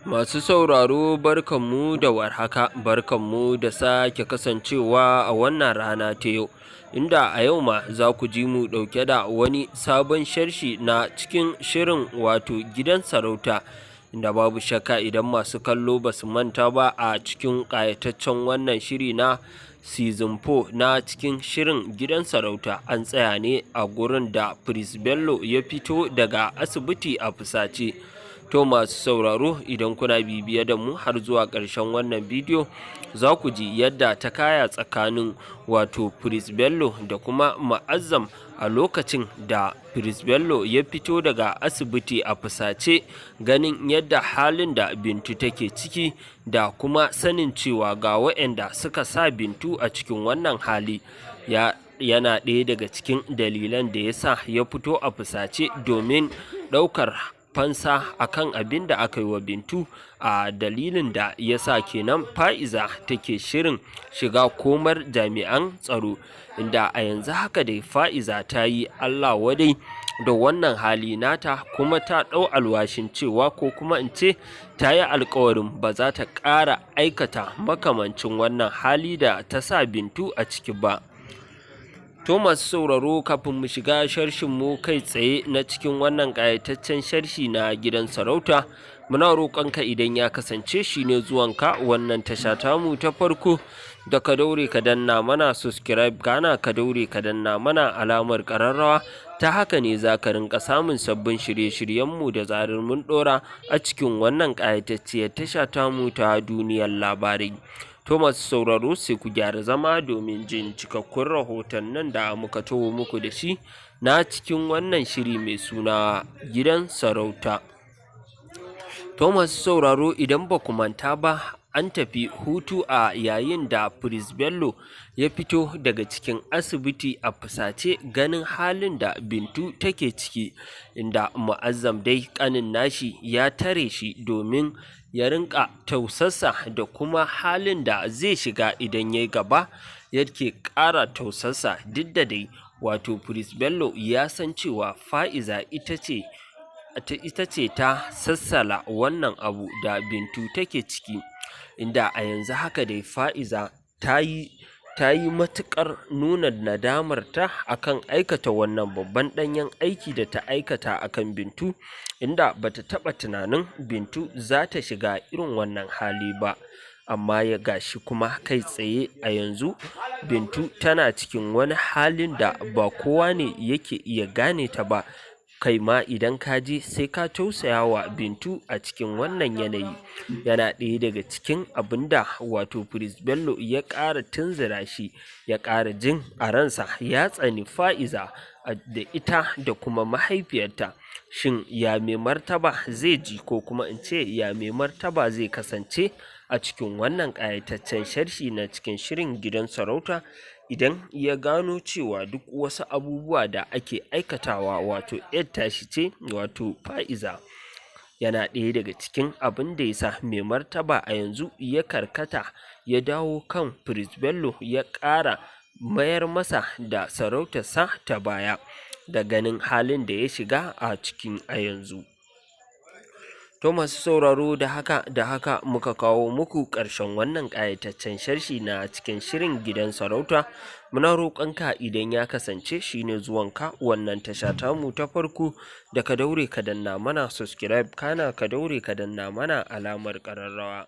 Masu sauraro barkanmu da warhaka, barkanmu da sake kasancewa a wannan rana ta yau, inda a yau ma za ku ji mu ɗauke da wani sabon sharshi na cikin shirin wato gidan sarauta, inda babu shakka idan masu kallo ba su manta ba a cikin ƙayataccen wannan shiri na season 4 na cikin shirin gidan sarauta an tsaya ne a gurin da Prince Bello ya fito daga asibiti a fusace. To masu sauraro idan kuna bibiye da mu har zuwa ƙarshen wannan bidiyo za ku ji yadda ta kaya tsakanin wato Prince Bello da kuma Mu'azzam a lokacin da Prince Bello ya fito daga asibiti a fusace, ganin yadda halin da Bintu take ciki da kuma sanin cewa ga waɗanda suka sa Bintu a cikin wannan hali yana ɗaya daga cikin dalilan da ya sa ya fito a fusace domin ɗaukar fansa akan abin da aka yi wa Bintu, a dalilin da ya sa kenan Fa'iza take shirin shiga komar jami'an tsaro, inda a yanzu haka dai Fa'iza ta yi Allah wadai da wannan hali nata kuma ta ɗau alwashin cewa ko kuma in ce ta yi alkawarin ba za ta ƙara aikata makamancin wannan hali da ta sa Bintu a ciki ba. To masu sauraro kafin mu shiga sharshin mu kai tsaye na cikin wannan ƙayataccen sharshi na gidan sarauta, muna roƙonka idan ya kasance shi ne zuwanka wannan tasha tamu ta farko da ka daure ka danna mana subscribe, kana ka daure ka danna mana alamar ƙararrawa, ta haka ne za ka rinka samun sabbin shirye-shiryenmu da zarar mun ɗora a cikin wannan ƙayatacciyar tasha tamu ta duniyar labarai. To masu sauraro sai ku gyara zama domin jin cikakkun rahoton nan da muka taho muku da shi na cikin wannan shiri mai suna gidan sarauta. To masu sauraro idan ba ku manta ba an tafi hutu a yayin da Prince Bello ya fito daga cikin asibiti a fusace ganin halin da Bintu take ciki, inda Mu'azzam dai ƙanin nashi ya tare shi domin ya rinka tausasa da kuma halin da zai shiga idan ya gaba yake ƙara tausasa, duk da dai wato Prince Bello ya san cewa Fa'iza ita ce ta sassala wannan abu da Bintu take ciki, inda a yanzu haka dai Fa'iza ta yi matuƙar nuna nadamarta akan aikata wannan babban ɗanyen aiki da ta aikata akan Bintu, inda bata taɓa tunanin Bintu za ta shiga irin wannan hali ba, amma ya gashi kuma kai tsaye a yanzu Bintu tana cikin wani halin da ba kowa ne yake iya gane ta ba, kai ma idan ka ji sai ka tausaya wa Bintu a cikin wannan yanayi. Yana ɗaya daga cikin abin da wato Prince Bello ya ƙara tunzura shi, ya ƙara jin a ransa ya tsani Fa'iza da ita da kuma mahaifiyarta. Shin ya mai martaba zai ji ko kuma in ce ya mai martaba zai kasance a cikin wannan ƙayataccen sharshi na cikin shirin gidan sarauta idan ya gano cewa duk wasu abubuwa da ake aikatawa wato ‘yar tashi ce wato Fa'iza. Yana ɗaya daga cikin abin da ya sa mai martaba a yanzu ya karkata ya dawo kan Prince Bello, ya ƙara mayar masa da sarautarsa ta baya da ganin halin da ya shiga a cikin a yanzu. To masu sauraro da haka muka kawo muku ƙarshen wannan ƙayataccen sharshi na cikin shirin gidan sarauta. Muna roƙonka idan ya kasance shi ne zuwanka wannan tasha tamu ta farko da ka daure ka danna mana subscribe, kana ka daure ka danna mana alamar ƙararrawa.